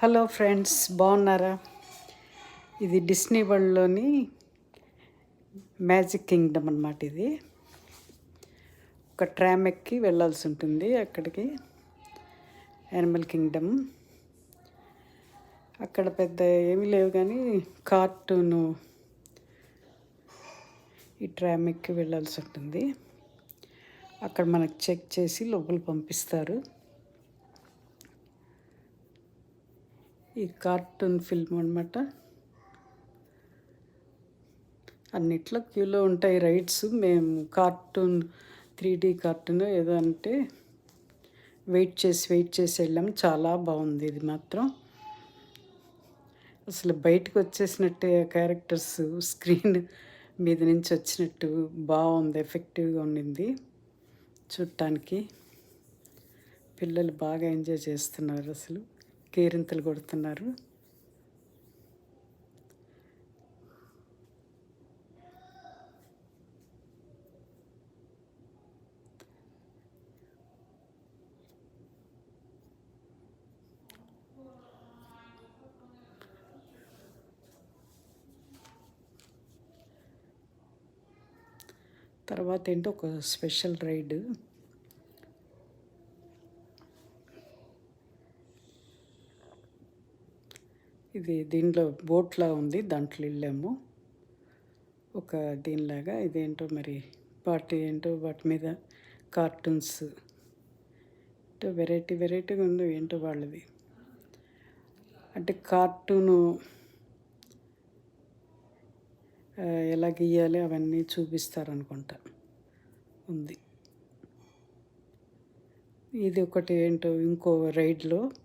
Hello friends, బాగున్నారా? ఇది Disney వరల్డ్లోని magic Kingdom అన్నమాట. ఇది ఒక ట్రామ్ ఎక్కి వెళ్ళాల్సి ఉంటుంది అక్కడికి, యానిమల్ కింగ్డమ్. అక్కడ పెద్ద ఏమీ లేవు కానీ కార్టూను ఈ ట్రామ్ ఎక్కి వెళ్ళాల్సి ఉంటుంది. అక్కడ మనకు చెక్ చేసి లోపల పంపిస్తారు. ఈ కార్టూన్ ఫిల్మ్ అన్నమాట. అన్నిట్లో క్యూలో ఉంటాయి రైడ్స్. మేము కార్టూన్ 3D కార్టూన్ ఏదో అంటే వెయిట్ చేసి వెళ్ళాము. చాలా బాగుంది. ఇది మాత్రం అసలు బయటకు వచ్చేసినట్టే క్యారెక్టర్స్ స్క్రీన్ మీద నుంచి వచ్చినట్టు బాగుంది, ఎఫెక్టివ్గా ఉండింది చూడటానికి. పిల్లలు బాగా ఎంజాయ్ చేస్తున్నారు, అసలు కేరింతలు కొడుతున్నారు. తర్వాత ఏంటో ఒక స్పెషల్ రైడ్, ఇది దీనిలో బోట్లా ఉంది, దాంట్లో వెళ్ళాము. ఒక దీనిలాగా ఇదేంటో మరి వాటి ఏంటో వాటి మీద కార్టూన్స్ ఏంటో వెరైటీగా ఉంది. ఏంటో వాళ్ళది అంటే కార్టూను ఎలా గీయాలి అవన్నీ చూపిస్తారనుకుంటా ఉంది. ఇది ఒకటి ఏంటో ఇంకో రైడ్లో